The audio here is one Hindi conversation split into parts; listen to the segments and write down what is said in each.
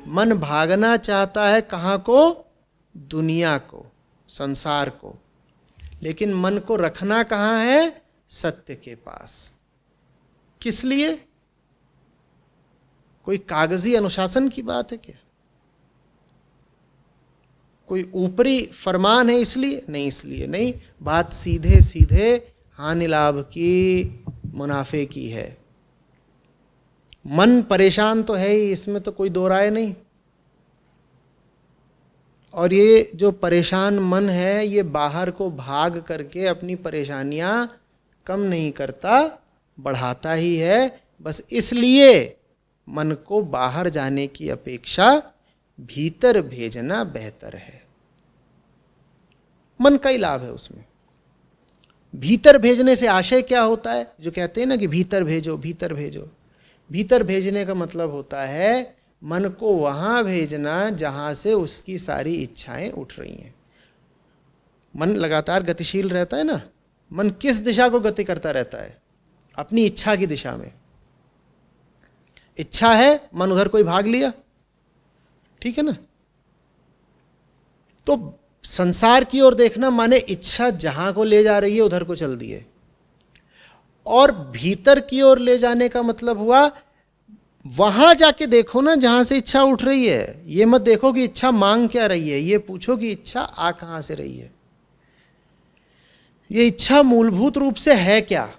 मन भागना चाहता है कहाँ को? दुनिया को, संसार को। लेकिन मन को रखना कहाँ है? सत्य के पास। किस लिए? कोई कागजी अनुशासन की बात है क्या? कोई ऊपरी फरमान है इसलिए? नहीं, इसलिए नहीं। बात सीधे सीधे हानि लाभ की, मुनाफे की है। मन परेशान तो है ही, इसमें तो कोई दो राय नहीं। और ये जो परेशान मन है, ये बाहर को भाग करके अपनी परेशानियां कम नहीं करता, बढ़ाता ही है। बस इसलिए मन को बाहर जाने की अपेक्षा भीतर भेजना बेहतर है। मन का ही लाभ है उसमें। भीतर भेजने से आशय क्या होता है? जो कहते हैं ना कि भीतर भेजो, भीतर भेजो। भीतर भेजने का मतलब होता है मन को वहां भेजना जहां से उसकी सारी इच्छाएं उठ रही हैं। मन लगातार गतिशील रहता है ना। मन किस दिशा को गति करता रहता है? अपनी इच्छा की दिशा में। इच्छा है, मन उधर कोई भाग लिया, ठीक है ना। तो संसार की ओर देखना माने इच्छा जहां को ले जा रही है उधर को चल दिए। और भीतर की ओर ले जाने का मतलब हुआ वहां जाके देखो ना जहां से इच्छा उठ रही है। ये मत देखो कि इच्छा मांग क्या रही है, ये पूछो कि इच्छा आ कहां से रही है। ये इच्छा मूलभूत रूप से है क्या?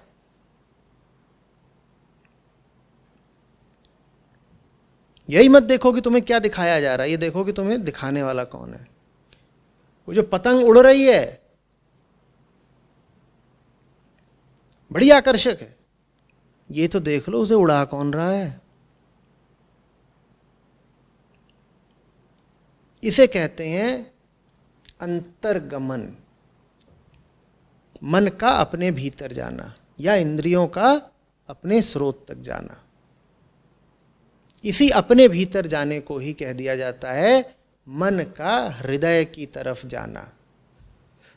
यही मत देखो कि तुम्हें क्या दिखाया जा रहा है, ये देखो कि तुम्हें दिखाने वाला कौन है। वो जो पतंग उड़ रही है बड़ी आकर्षक है, ये तो देख लो उसे उड़ा कौन रहा है। इसे कहते हैं अंतर्गमन। मन का अपने भीतर जाना या इंद्रियों का अपने स्रोत तक जाना। इसी अपने भीतर जाने को ही कह दिया जाता है मन का हृदय की तरफ जाना।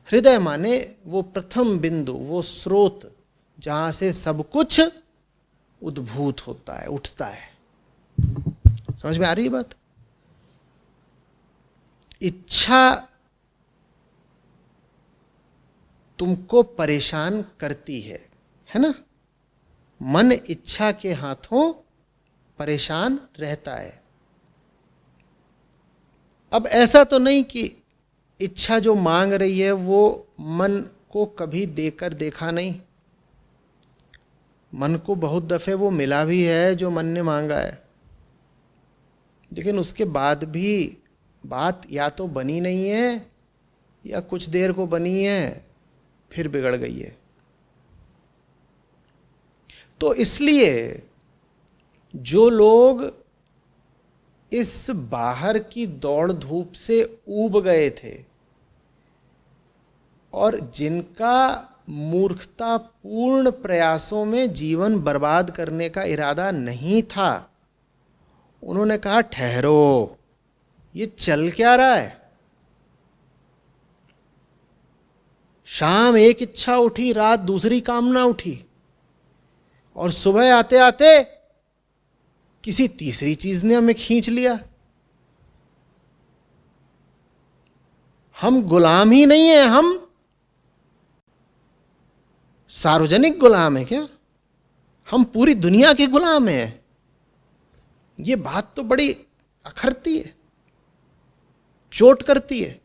हृदय माने वो प्रथम बिंदु, वो स्रोत जहां से सब कुछ उद्भूत होता है, उठता है। समझ में आ रही है बात? इच्छा तुमको परेशान करती है ना। मन इच्छा के हाथों परेशान रहता है। अब ऐसा तो नहीं कि इच्छा जो मांग रही है वो मन को कभी देकर देखा नहीं। मन को बहुत दफे वो मिला भी है जो मन ने मांगा है, लेकिन उसके बाद भी बात या तो बनी नहीं है या कुछ देर को बनी है फिर बिगड़ गई है। तो इसलिए जो लोग इस बाहर की दौड़ धूप से ऊब गए थे और जिनका मूर्खतापूर्ण प्रयासों में जीवन बर्बाद करने का इरादा नहीं था, उन्होंने कहा ठहरो, ये चल क्या रहा है। शाम एक इच्छा उठी, रात दूसरी कामना उठी, और सुबह आते आते किसी तीसरी चीज ने हमें खींच लिया। हम गुलाम ही नहीं है, हम सार्वजनिक गुलाम है क्या? हम पूरी दुनिया के गुलाम हैं। ये बात तो बड़ी अखरती है, चोट करती है।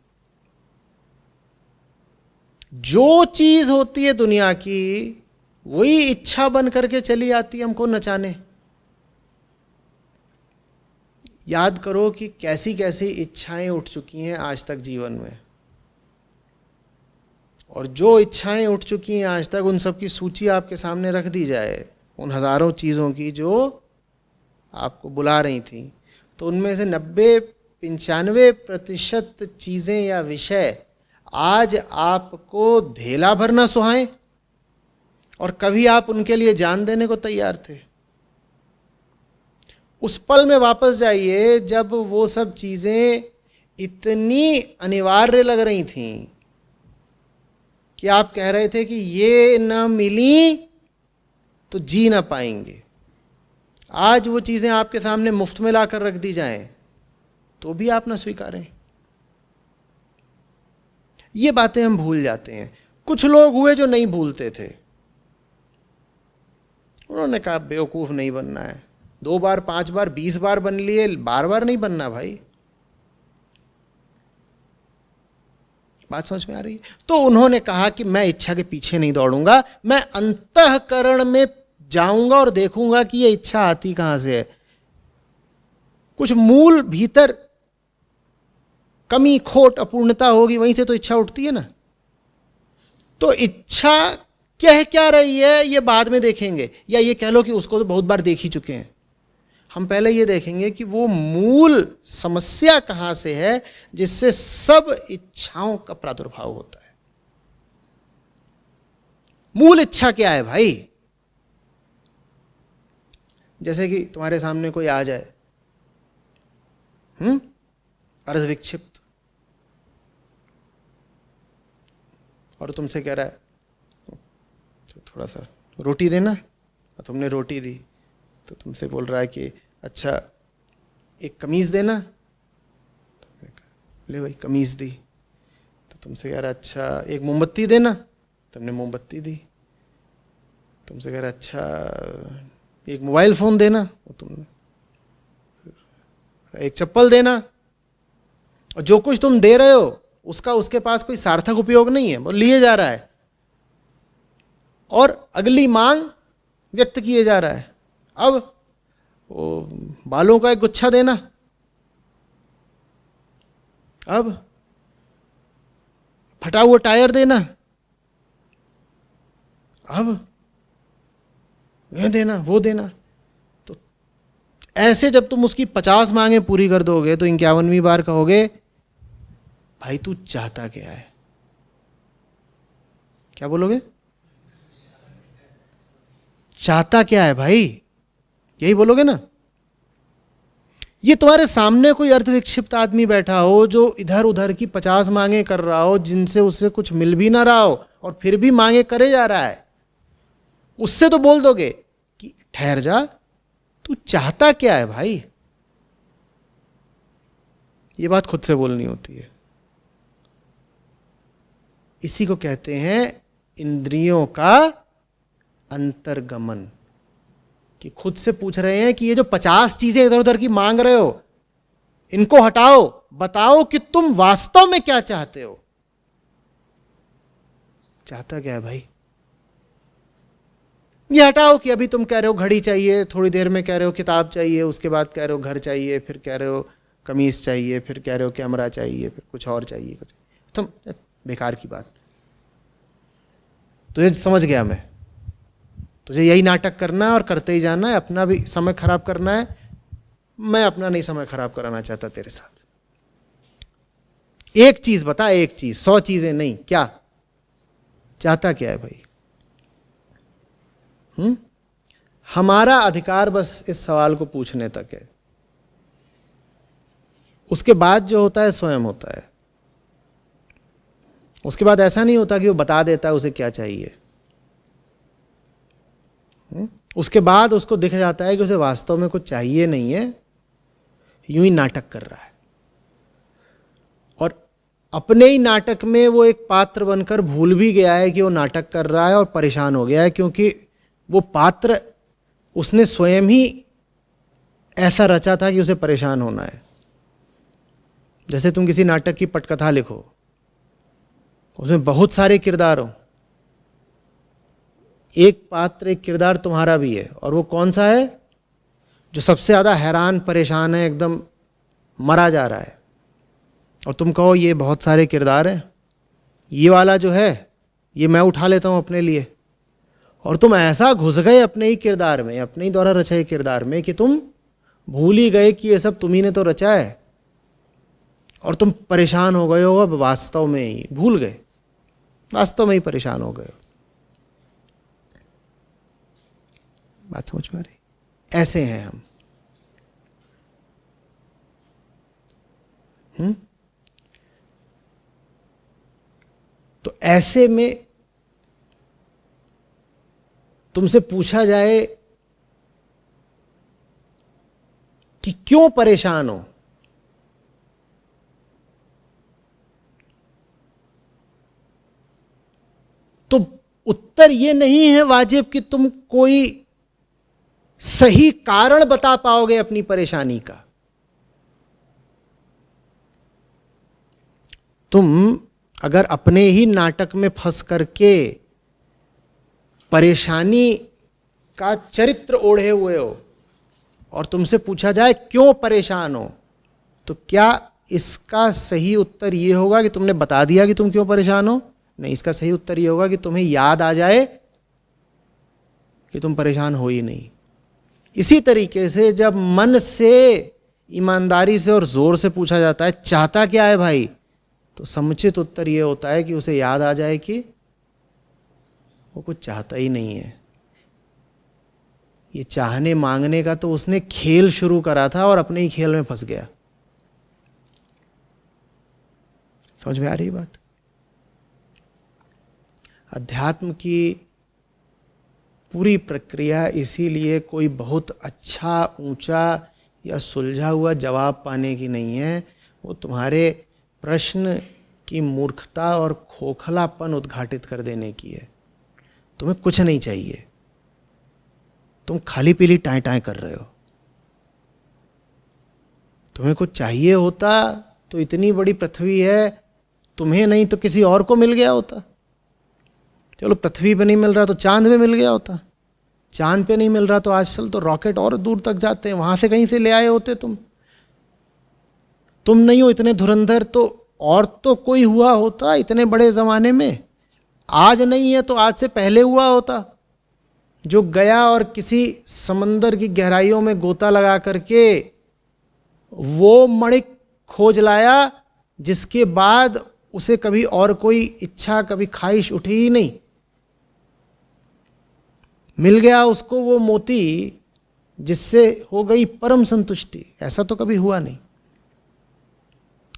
जो चीज होती है दुनिया की वही इच्छा बन करके चली आती है हमको नचाने। याद करो कि कैसी कैसी इच्छाएं उठ चुकी हैं आज तक जीवन में, और जो इच्छाएं उठ चुकी हैं आज तक उन सब की सूची आपके सामने रख दी जाए, उन हजारों चीज़ों की जो आपको बुला रही थी, तो उनमें से 90-95% चीज़ें या विषय आज आपको धेला भर ना सुहाएं, और कभी आप उनके लिए जान देने को तैयार थे। उस पल में वापस जाइए जब वो सब चीज़ें इतनी अनिवार्य लग रही थीं कि आप कह रहे थे कि ये ना मिली तो जी ना पाएंगे। आज वो चीज़ें आपके सामने मुफ्त में लाकर रख दी जाएं तो भी आप ना स्वीकारें। ये बातें हम भूल जाते हैं। कुछ लोग हुए जो नहीं भूलते थे, उन्होंने कहा बेवकूफ नहीं बनना है, 2 बार 5 बार 20 बार बन लिए, बार बार नहीं बनना भाई। बात समझ में आ रही है? तो उन्होंने कहा कि मैं इच्छा के पीछे नहीं दौड़ूंगा, मैं अंतःकरण में जाऊंगा और देखूंगा कि ये इच्छा आती कहां से है। कुछ मूल भीतर कमी खोट अपूर्णता होगी, वहीं से तो इच्छा उठती है ना। तो इच्छा कह क्या रही है ये बाद में देखेंगे, या ये कह लो कि उसको तो बहुत बार देख ही चुके हैं। हम पहले ये देखेंगे कि वो मूल समस्या कहां से है जिससे सब इच्छाओं का प्रादुर्भाव होता है। मूल इच्छा क्या है भाई? जैसे कि तुम्हारे सामने कोई आ जाए, अर्धविक्षिप्त, और तुमसे कह रहा है तो थोड़ा सा रोटी देना, और तुमने रोटी दी। तो तुमसे बोल रहा है कि अच्छा एक कमीज देना, ले भाई कमीज दी। तो तुमसे कह रहा है अच्छा एक मोमबत्ती देना, तुमने मोमबत्ती दी। तुमसे कह रहा है अच्छा एक मोबाइल फोन देना, और तुमने एक चप्पल देना। और जो कुछ तुम दे रहे हो उसका उसके पास कोई सार्थक उपयोग नहीं है, वो लिए जा रहा है और अगली मांग व्यक्त किए जा रहा है। अब वो बालों का एक गुच्छा देना, अब फटा हुआ टायर देना, अब ये देना वो देना। तो ऐसे जब तुम उसकी 50 मांगे पूरी कर दोगे तो 51वीं बार कहोगे भाई तू चाहता क्या है? क्या बोलोगे? चाहता क्या है भाई, यही बोलोगे ना। ये तुम्हारे सामने कोई अर्धविक्षिप्त आदमी बैठा हो जो इधर उधर की 50 मांगे कर रहा हो, जिनसे उससे कुछ मिल भी ना रहा हो और फिर भी मांगे करे जा रहा है, उससे तो बोल दोगे कि ठहर जा, तू चाहता क्या है भाई। ये बात खुद से बोलनी होती है। इसी को कहते हैं इंद्रियों का अंतर्गमन, कि खुद से पूछ रहे हैं कि ये जो 50 चीजें इधर उधर की मांग रहे हो इनको हटाओ, बताओ कि तुम वास्तव में क्या चाहते हो। चाहता क्या है भाई? ये हटाओ कि अभी तुम कह रहे हो घड़ी चाहिए, थोड़ी देर में कह रहे हो किताब चाहिए, उसके बाद कह रहे हो घर चाहिए, फिर कह रहे हो कमीज चाहिए, फिर कह रहे हो कैमरा चाहिए, फिर कुछ और चाहिए, कुछ तुम बेकार की बात। तुझे समझ गया मैं, तुझे यही नाटक करना है और करते ही जाना है, अपना भी समय खराब करना है। मैं अपना नहीं समय खराब कराना चाहता तेरे साथ। एक चीज बता, एक चीज, 100 चीजें नहीं, क्या चाहता क्या है भाई? हमारा अधिकार बस इस सवाल को पूछने तक है, उसके बाद जो होता है स्वयं होता है। उसके बाद ऐसा नहीं होता कि वो बता देता है उसे क्या चाहिए। उसके बाद उसको दिख जाता है कि उसे वास्तव में कुछ चाहिए नहीं है, यूं ही नाटक कर रहा है, और अपने ही नाटक में वो एक पात्र बनकर भूल भी गया है कि वो नाटक कर रहा है और परेशान हो गया है, क्योंकि वो पात्र उसने स्वयं ही ऐसा रचा था कि उसे परेशान होना है। जैसे तुम किसी नाटक की पटकथा लिखो, उसमें बहुत सारे किरदार हो, एक पात्र एक किरदार तुम्हारा भी है, और वो कौन सा है? जो सबसे ज़्यादा हैरान परेशान है, एकदम मरा जा रहा है। और तुम कहो ये बहुत सारे किरदार हैं, ये वाला जो है ये मैं उठा लेता हूँ अपने लिए। और तुम ऐसा घुस गए अपने ही किरदार में, अपने ही द्वारा रचाए किरदार में, कि तुम भूल ही गए कि ये सब तुम्ही ने तो रचा है, और तुम परेशान हो गए हो। अब वास्तव में ही भूल गए, वास्तव में ही परेशान हो गए हो। बात समझ में आ रही? ऐसे हैं हम। तो ऐसे में तुमसे पूछा जाए कि क्यों परेशान हो, तो उत्तर ये नहीं है वाजिब कि तुम कोई सही कारण बता पाओगे अपनी परेशानी का। तुम अगर अपने ही नाटक में फंस करके परेशानी का चरित्र ओढ़े हुए हो और तुमसे पूछा जाए क्यों परेशान हो, तो क्या इसका सही उत्तर ये होगा कि तुमने बता दिया कि तुम क्यों परेशान हो? नहीं, इसका सही उत्तर ये होगा कि तुम्हें याद आ जाए कि तुम परेशान हो ही नहीं। इसी तरीके से जब मन से ईमानदारी से और जोर से पूछा जाता है चाहता क्या है भाई, तो समुचित उत्तर ये होता है कि उसे याद आ जाए कि वो कुछ चाहता ही नहीं है। ये चाहने मांगने का तो उसने खेल शुरू करा था और अपने ही खेल में फंस गया। समझ में आ रही बात? अध्यात्म की पूरी प्रक्रिया इसीलिए कोई बहुत अच्छा, ऊंचा या सुलझा हुआ जवाब पाने की नहीं है। वो तुम्हारे प्रश्न की मूर्खता और खोखलापन उद्घाटित कर देने की है। तुम्हें कुछ नहीं चाहिए, तुम खाली पीली टाएं टाएं कर रहे हो। तुम्हें कुछ चाहिए होता तो इतनी बड़ी पृथ्वी है, तुम्हें नहीं तो किसी और को मिल गया होता। चलो पृथ्वी पे नहीं मिल रहा तो चांद पे मिल गया होता, चांद पे नहीं मिल रहा तो आजकल तो रॉकेट और दूर तक जाते हैं, वहां से कहीं से ले आए होते। तुम नहीं हो इतने धुरंधर तो और तो कोई हुआ होता इतने बड़े जमाने में। आज नहीं है तो आज से पहले हुआ होता, जो गया और किसी समंदर की गहराइयों में गोता लगा करके वो मणिक खोज लाया जिसके बाद उसे कभी और कोई इच्छा, कभी ख्वाहिश उठी ही नहीं। मिल गया उसको वो मोती जिससे हो गई परम संतुष्टि। ऐसा तो कभी हुआ नहीं।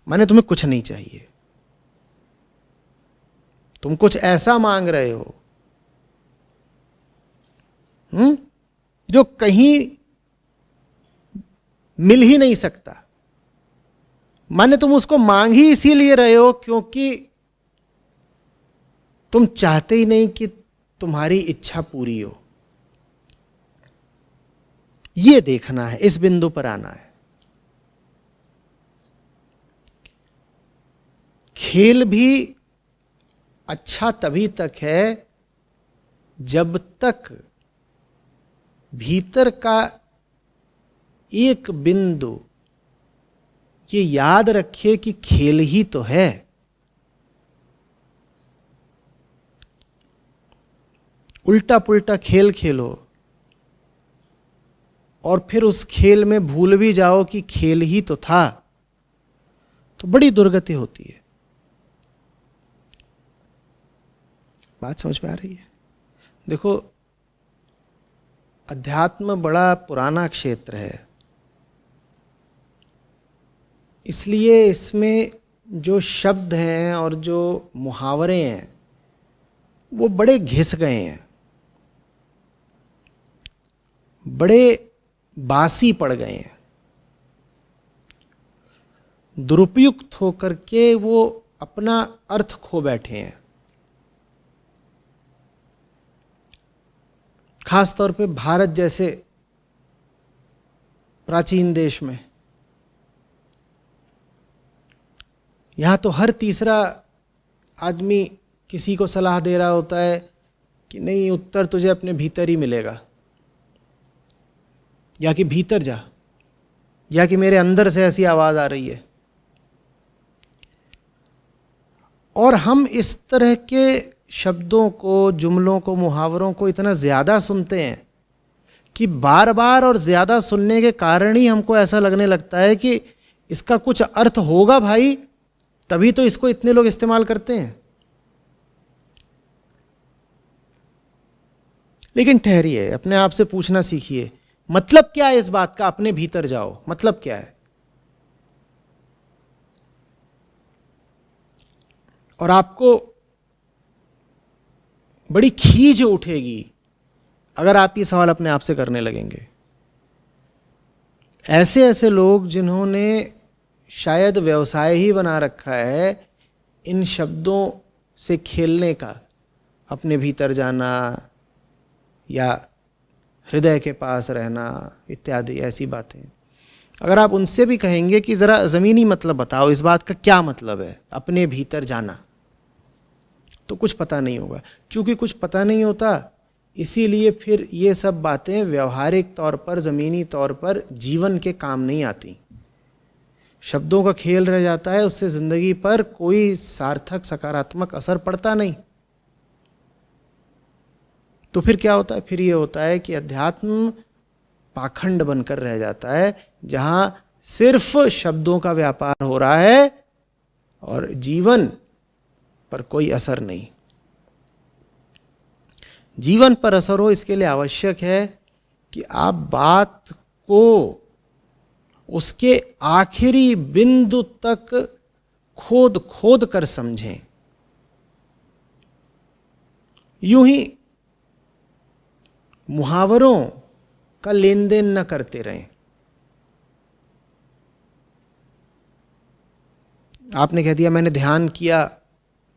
माने तुम्हें कुछ नहीं चाहिए, तुम कुछ ऐसा मांग रहे हो जो कहीं मिल ही नहीं सकता। माने तुम उसको मांग ही इसीलिए रहे हो क्योंकि तुम चाहते ही नहीं कि तुम्हारी इच्छा पूरी हो। यह देखना है, इस बिंदु पर आना है। खेल भी अच्छा तभी तक है जब तक भीतर का एक बिंदु ये याद रखे कि खेल ही तो है। उल्टा पुल्टा खेल खेलो और फिर उस खेल में भूल भी जाओ कि खेल ही तो था, तो बड़ी दुर्गति होती है। बात समझ में आ रही है? देखो, अध्यात्म बड़ा पुराना क्षेत्र है, इसलिए इसमें जो शब्द हैं और जो मुहावरे हैं वो बड़े घिस गए हैं, बड़े बासी पड़ गए हैं। दुरुपयुक्त होकर के वो अपना अर्थ खो बैठे हैं। खास तौर पे भारत जैसे प्राचीन देश में, यहाँ तो हर तीसरा आदमी किसी को सलाह दे रहा होता है कि नहीं, उत्तर तुझे अपने भीतर ही मिलेगा, या कि भीतर जा, या कि मेरे अंदर से ऐसी आवाज़ आ रही है। और हम इस तरह के शब्दों को, जुमलों को, मुहावरों को इतना ज़्यादा सुनते हैं कि बार बार और ज़्यादा सुनने के कारण ही हमको ऐसा लगने लगता है कि इसका कुछ अर्थ होगा भाई, तभी तो इसको इतने लोग इस्तेमाल करते हैं। लेकिन ठहरिए, अपने आप से पूछना सीखिए, मतलब क्या है इस बात का? अपने भीतर जाओ, मतलब क्या है? और आपको बड़ी खीज उठेगी अगर आप ये सवाल अपने आप से करने लगेंगे। ऐसे ऐसे लोग जिन्होंने शायद व्यवसाय ही बना रखा है इन शब्दों से खेलने का, अपने भीतर जाना या हृदय के पास रहना इत्यादि ऐसी बातें। अगर आप उनसे भी कहेंगे कि ज़रा ज़मीनी मतलब बताओ, इस बात का क्या मतलब है अपने भीतर जाना, तो कुछ पता नहीं होगा। चूँकि कुछ पता नहीं होता, इसीलिए फिर ये सब बातें व्यवहारिक तौर पर, ज़मीनी तौर पर जीवन के काम नहीं आती। शब्दों का खेल रह जाता है, उससे ज़िंदगी पर कोई सार्थक सकारात्मक असर पड़ता नहीं। तो फिर क्या होता है? फिर ये होता है कि अध्यात्म पाखंड बनकर रह जाता है, जहां सिर्फ शब्दों का व्यापार हो रहा है और जीवन पर कोई असर नहीं। जीवन पर असर हो, इसके लिए आवश्यक है कि आप बात को उसके आखिरी बिंदु तक खोद खोद कर समझें। यूं ही मुहावरों का लेन देन न करते रहें। आपने कह दिया मैंने ध्यान किया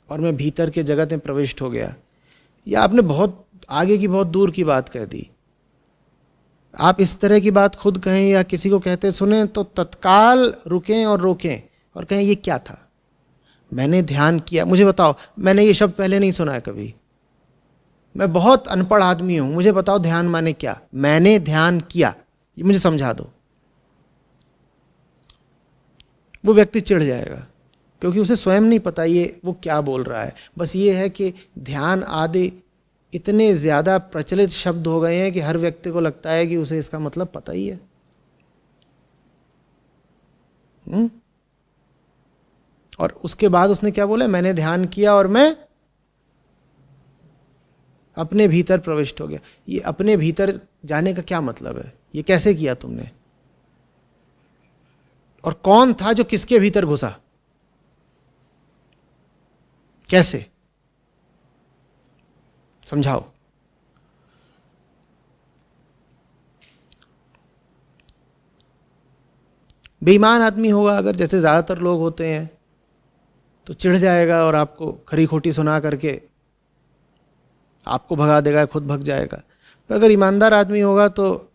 और मैं भीतर के जगत में प्रविष्ट हो गया, या आपने बहुत आगे की बहुत दूर की बात कह दी। आप इस तरह की बात खुद कहें या किसी को कहते सुने तो तत्काल रुकें और रोकें और कहें ये क्या था? मैंने ध्यान किया, मुझे बताओ, मैंने ये शब्द पहले नहीं सुना है कभी, मैं बहुत अनपढ़ आदमी हूं, मुझे बताओ ध्यान माने क्या? मैंने ध्यान किया, ये मुझे समझा दो। वो व्यक्ति चिढ़ जाएगा, क्योंकि उसे स्वयं नहीं पता ये वो क्या बोल रहा है। बस ये है कि ध्यान आदि इतने ज़्यादा प्रचलित शब्द हो गए हैं कि हर व्यक्ति को लगता है कि उसे इसका मतलब पता ही है। और उसके बाद उसने क्या बोला? मैंने ध्यान किया और मैं अपने भीतर प्रविष्ट हो गया। ये अपने भीतर जाने का क्या मतलब है? ये कैसे किया तुमने? और कौन था जो किसके भीतर घुसा? कैसे? समझाओ। बेईमान आदमी होगा अगर, जैसे ज्यादातर लोग होते हैं, तो चिढ़ जाएगा और आपको खरी खोटी सुना करके आपको भगा देगा, खुद भग जाएगा। पर अगर ईमानदार आदमी होगा तो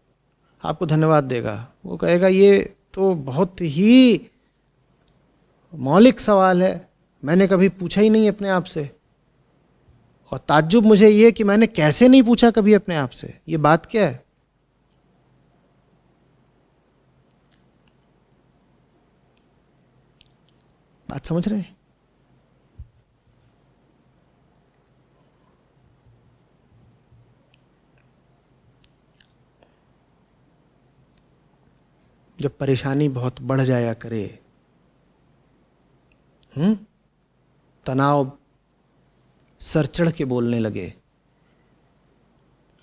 आपको धन्यवाद देगा। वो कहेगा ये तो बहुत ही मौलिक सवाल है, मैंने कभी पूछा ही नहीं अपने आप से, और ताज्जुब मुझे ये कि मैंने कैसे नहीं पूछा कभी अपने आप से, ये बात क्या है? बात समझ रहे हैं? जब परेशानी बहुत बढ़ जाया करे, तनाव सर चढ़ के बोलने लगे,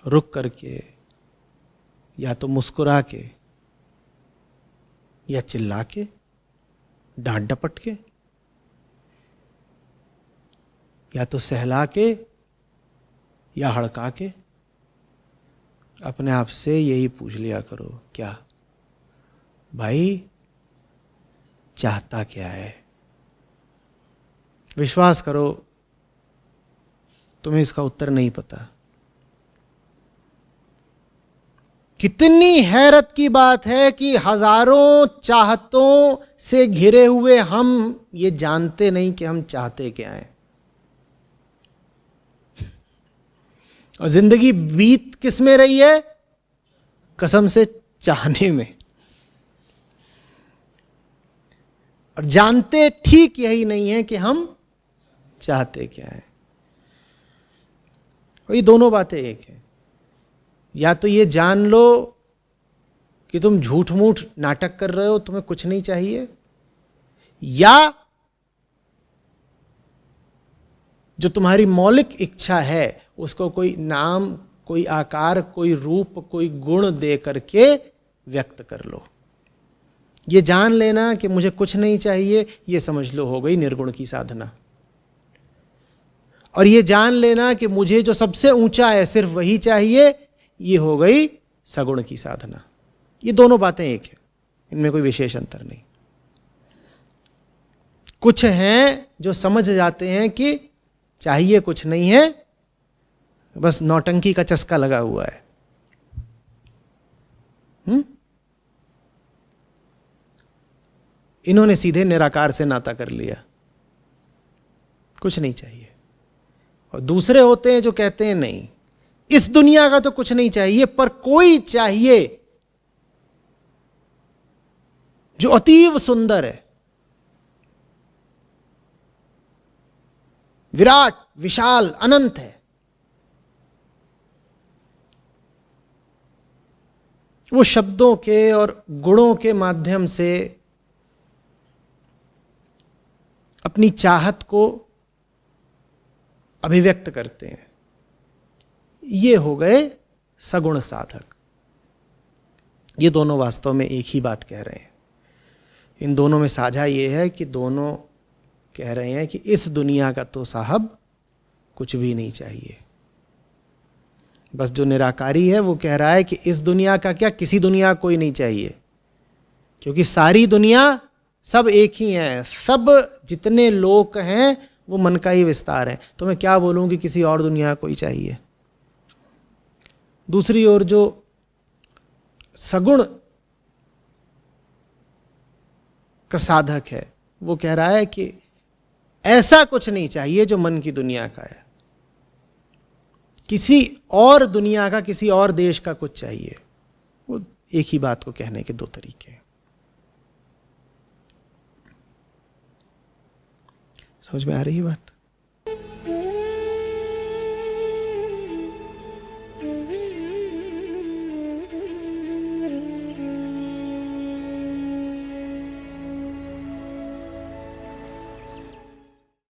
रुक करके या तो मुस्कुरा के या चिल्ला के, डांट डपट के, या तो सहला के या हड़का के, अपने आप से यही पूछ लिया करो, क्या भाई चाहता क्या है? विश्वास करो तुम्हें इसका उत्तर नहीं पता। कितनी हैरत की बात है कि हजारों चाहतों से घिरे हुए हम ये जानते नहीं कि हम चाहते क्या हैं। और जिंदगी बीत किस में रही है? कसम से चाहने में। और जानते ठीक यही नहीं है कि हम चाहते क्या है। और ये दोनों बातें एक है। या तो ये जान लो कि तुम झूठ मूठ नाटक कर रहे हो, तुम्हें कुछ नहीं चाहिए, या जो तुम्हारी मौलिक इच्छा है उसको कोई नाम, कोई आकार, कोई रूप, कोई गुण दे करके व्यक्त कर लो। ये जान लेना कि मुझे कुछ नहीं चाहिए, ये समझ लो हो गई निर्गुण की साधना। और ये जान लेना कि मुझे जो सबसे ऊंचा है सिर्फ वही चाहिए, ये हो गई सगुण की साधना। ये दोनों बातें एक है, इनमें कोई विशेष अंतर नहीं। कुछ हैं जो समझ जाते हैं कि चाहिए कुछ नहीं है, बस नौटंकी का चस्का लगा हुआ है। इन्होंने सीधे निराकार से नाता कर लिया, कुछ नहीं चाहिए। और दूसरे होते हैं जो कहते हैं नहीं, इस दुनिया का तो कुछ नहीं चाहिए, पर कोई चाहिए जो अतीव सुंदर है, विराट, विशाल, अनंत है। वो शब्दों के और गुणों के माध्यम से अपनी चाहत को अभिव्यक्त करते हैं। ये हो गए सगुण साधक। ये दोनों वास्तव में एक ही बात कह रहे हैं। इन दोनों में साझा ये है कि दोनों कह रहे हैं कि इस दुनिया का तो साहब कुछ भी नहीं चाहिए। बस जो निराकारी है वो कह रहा है कि इस दुनिया का क्या, किसी दुनिया कोई नहीं चाहिए, क्योंकि सारी दुनिया सब एक ही है। सब जितने लोक हैं वो मन का ही विस्तार है। तो मैं क्या बोलूं कि किसी और दुनिया कोई चाहिए। दूसरी ओर जो सगुण का साधक है वो कह रहा है कि ऐसा कुछ नहीं चाहिए जो मन की दुनिया का है, किसी और दुनिया का, किसी और देश का कुछ चाहिए। वो एक ही बात को कहने के दो तरीके हैं। समझ में आ रही है बात?